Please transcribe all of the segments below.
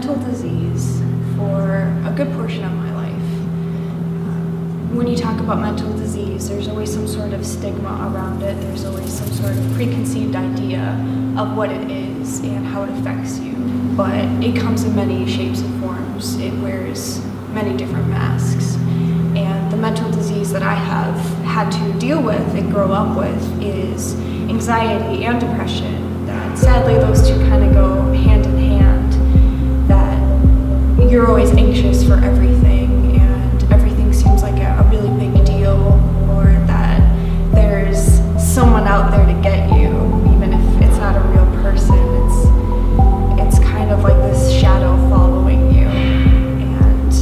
mental disease for a good portion of my life. When you talk about mental disease, there's always some sort of stigma around it. There's always some sort of preconceived idea of what it is and how it affects you. But it comes in many shapes and forms. It wears many different masks. And the mental disease that I have had to deal with and grow up with is anxiety and depression. That sadly those two kind of go hand in hand. That you're always anxious for everything and everything seems like a really big deal, or that there's someone out there to get you, even if it's not a real person. It's kind of like this shadow following you. And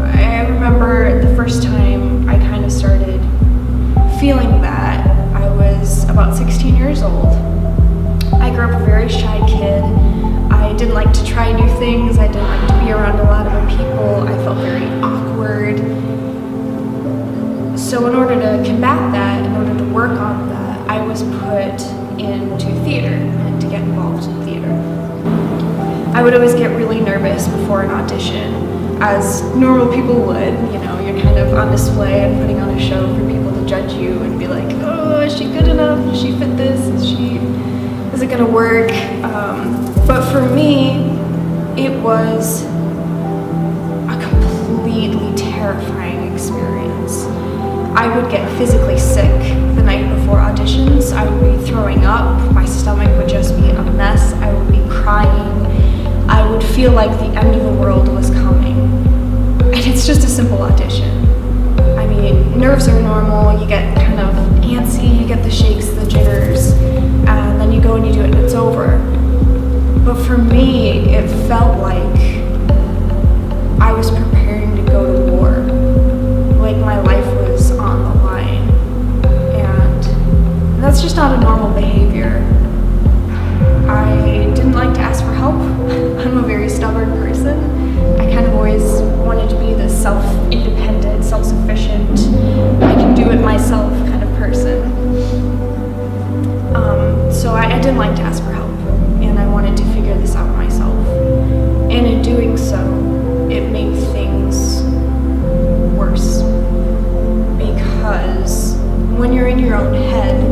I remember the first time I kind of started feeling that, I was about 16 years old. I grew up a very shy kid. I didn't like to try new things. I didn't like to be around a lot of people. I felt very awkward. So in order to combat that, in order to work on that, I was put into theater and to get involved in theater. I would always get really nervous before an audition, as normal people would. You know, you're kind of on display and putting on a show for people to judge you and be like, oh, is she good enough? Does she fit this? Is it gonna work? But for me, it was a completely terrifying experience. I would get physically sick the night before auditions. I would be throwing up. My stomach would just be a mess. I would be crying. I would feel like the end of the world was coming. And it's just a simple audition. I mean, nerves are normal. You get kind of antsy, you get the shakes, the jitters, and then you go and you do it and it's over. But for me, it felt like I was preparing to go to war. Like my life was on the line. And that's just not a normal behavior. I didn't like to ask for help. I'm a very stubborn person. I kind of always wanted to be this self-independent, self-sufficient, I can do it myself kind of person. So I didn't like to ask for help, and I wanted to figure this out myself. And in doing so, it made things worse. Because when you're in your own head,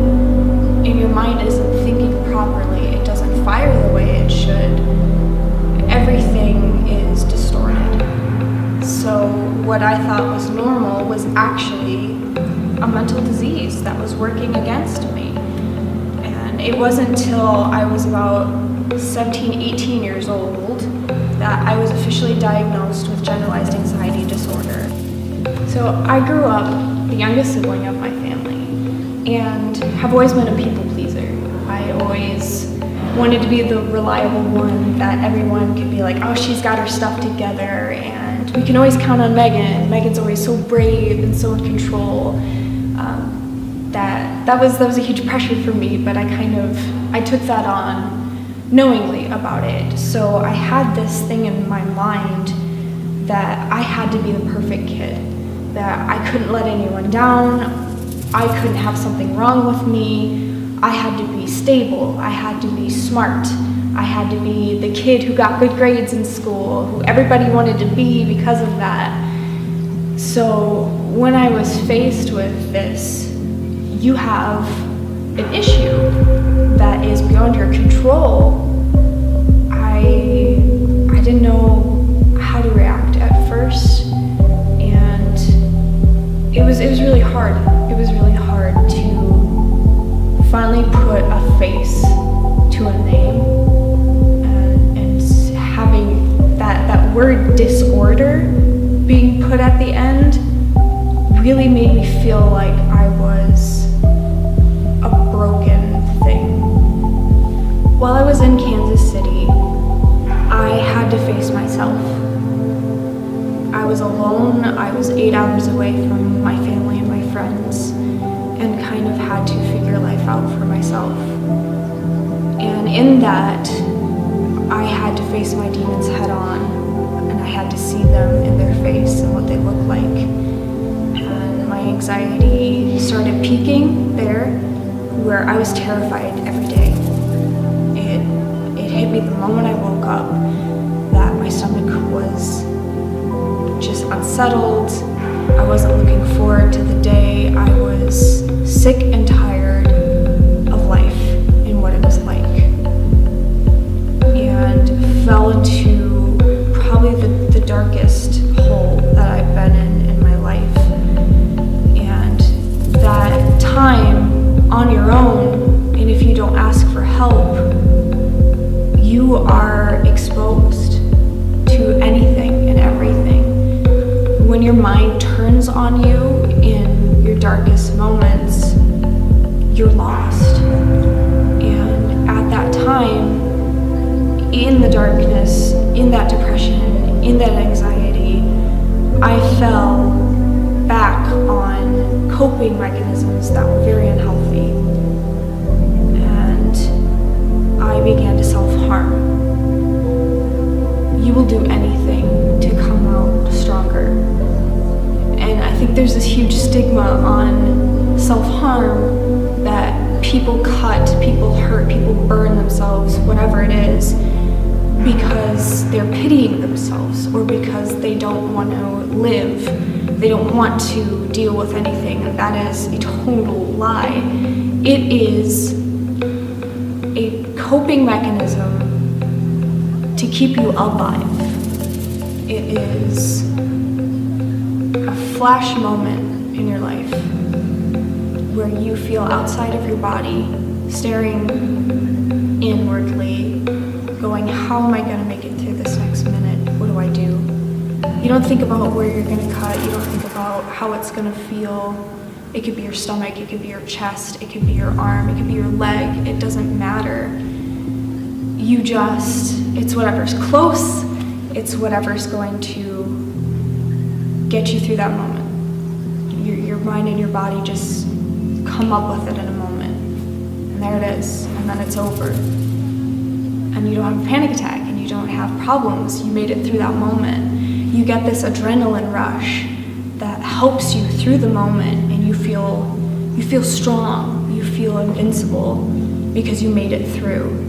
and your mind isn't thinking properly, it doesn't fire the way it should, everything is distorted. So what I thought was normal was actually a mental disease that was working against me. And it wasn't until I was about 17, 18 years old that I was officially diagnosed with generalized anxiety disorder. So I grew up the youngest sibling of my family and have always been a people pleaser. I always wanted to be the reliable one that everyone could be like, oh, she's got her stuff together and we can always count on Megan. Megan's always so brave and so in control. That was a huge pressure for me, but I took that on knowingly about it. So I had this thing in my mind that I had to be the perfect kid, that I couldn't let anyone down, I couldn't have something wrong with me, I had to be stable, I had to be smart, I had to be the kid who got good grades in school, who everybody wanted to be because of that. So when I was faced with this, you have an issue that is beyond your control, I didn't know how to react at first, and it was really hard. It was really hard to finally put a face to a name, and having that word disorder being put at the end really made me feel like I was a broken thing. While I was in Kansas City, I had to face myself. I was alone, I was 8 hours away from my family and my friends, and kind of had to figure life out for myself. And in that, I had to face my demons head on, and I had to see them in their face and what they look like. And my anxiety started peaking there, where I was terrified every day. It hit me the moment I woke up that my stomach was just unsettled. I wasn't looking forward to the day. I was sick and tired of life and what it was like, and fell into probably the darkest hole that I've been in my life. And that time on your own, and if you don't ask for help, you are exposed to anything and everything. When your mind turns on you in your darkest moments, you're lost. And at that time, in the darkness, in that depression, in that anxiety, I fell back on coping mechanisms that were very unhealthy. And I began to self-harm. You will do anything to come out stronger. And I think there's this huge stigma on self-harm that people cut, people hurt, people burn themselves, whatever it is, because they're pitying themselves or because they don't want to live. They don't want to deal with anything. And that is a total lie. It is a coping mechanism to keep you alive. It is a flash moment in your life where you feel outside of your body, staring inwardly, going, how am I going to make it through this next minute? What do I do? You don't think about where you're going to cut. You don't think about how it's going to feel. It could be your stomach, it could be your chest, it could be your arm, it could be your leg. It doesn't matter. It's whatever's close. It's whatever's going to get you through that moment. Your mind and your body just come up with it in a moment. And there it is. And then it's over. And you don't have a panic attack and you don't have problems. You made it through that moment. You get this adrenaline rush that helps you through the moment, and you feel strong. You feel invincible because you made it through.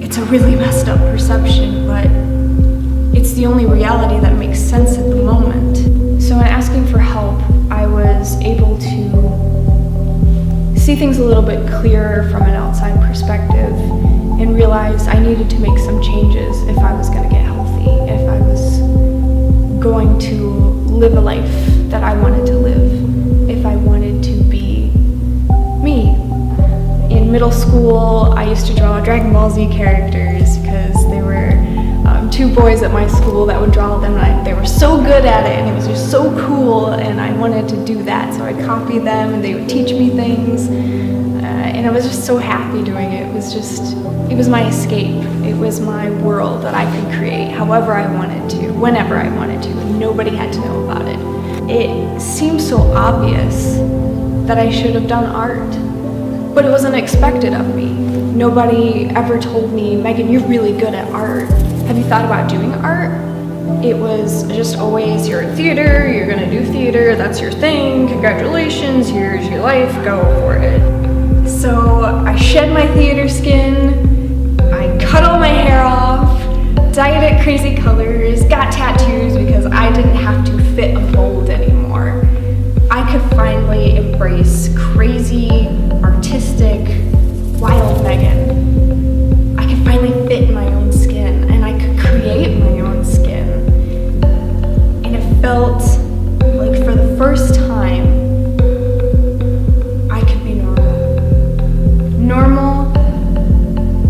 It's a really messed up perception, but it's the only reality that makes sense at the moment. So in asking for help, I was able to see things a little bit clearer from an outside perspective and realize I needed to make some changes if I was going to get healthy, if I was going to live a life that I wanted to live, if I wanted to be me. In middle school, I used to draw Dragon Ball Z characters because there were two boys at my school that would draw them, and they were so good at it, and it was just so cool, and I wanted to do that, so I'd copy them, and they would teach me things, and I was just so happy doing it. It was my escape. It was my world that I could create however I wanted to, whenever I wanted to, and nobody had to know about it. It seemed so obvious that I should have done art, but it wasn't expected of me. Nobody ever told me, Megan, you're really good at art. Have you thought about doing art? It was just always, you're at theater, you're gonna do theater, that's your thing, congratulations, here's your life, go for it. So I shed my theater skin, I cut all my hair off, dyed it crazy colors, got tattoos because I didn't have to fit a mold anymore. I could finally embrace crazy, artistic, wild Megan. I could finally fit in my own skin, and I could create my own skin. And it felt like for the first time, I could be normal. Normal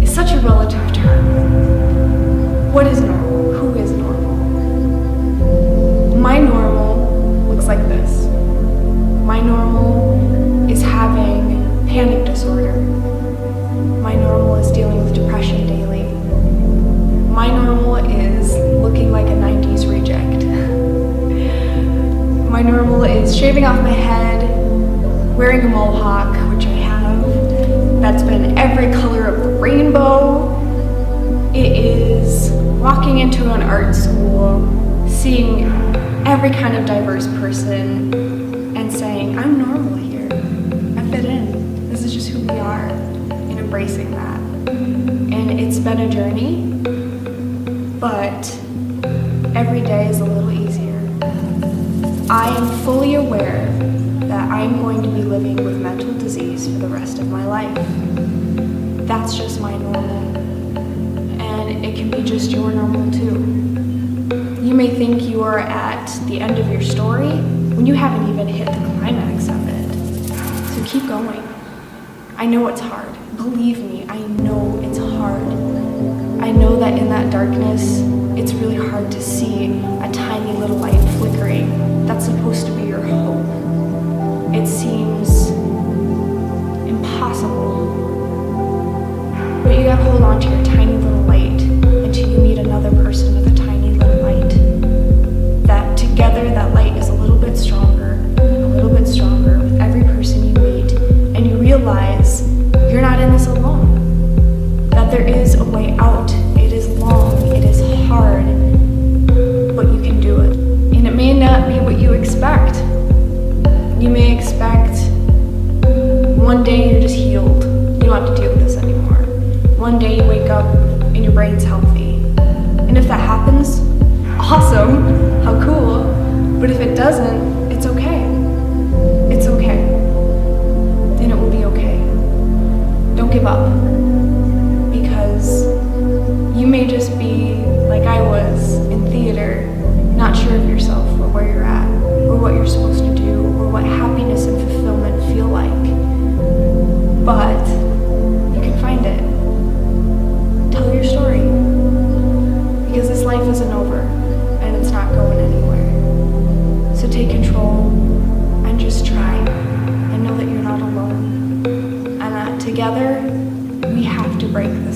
is such a relative term. What is normal? Who is normal? My normal looks like this. My normal is having panic disorder. My normal is dealing with depression daily. My normal is looking like a 90s reject. My normal is shaving off my head, wearing a mohawk, which I have, that's been every color of the rainbow. It is walking into an art school, seeing every kind of diverse person, and saying, I'm normal here. I fit in. This is just who we are, and embracing that. And it's been a journey, but every day is a little easier. I am fully aware that I'm going to be living with mental disease for the rest of my life. That's just my normal. And it can be just your normal too. You may think you are at the end of your story when you haven't even hit the climax of it. So keep going. I know it's hard. Believe me, I know it's hard. I know that in that darkness, it's really hard to see a tiny little light flickering. That's supposed to be your hope. It seems impossible. But you gotta hold on to your tiny little light until you meet another person with a tiny little light. That together, that light is a little bit stronger with every person you meet, and you realize you're not in this alone. That there is a way out. It is long, it is hard, but you can do it. And it may not be what you expect. You may expect one day you're just healed. You don't have to deal with this anymore. One day you wake up and your brain's healthy. And if that happens, awesome, how cool. But if it doesn't, it's okay. It's okay. And it will be okay. Don't give up. Because you may just be like I was in theater, not sure of yourself or where you're at, or what you're supposed to do, or what happiness and fulfillment feel like. But you can find it. Tell your story. Because this life isn't over, and it's not going anywhere. So take control, and just try, and know that you're not alone. And that together, we have to break this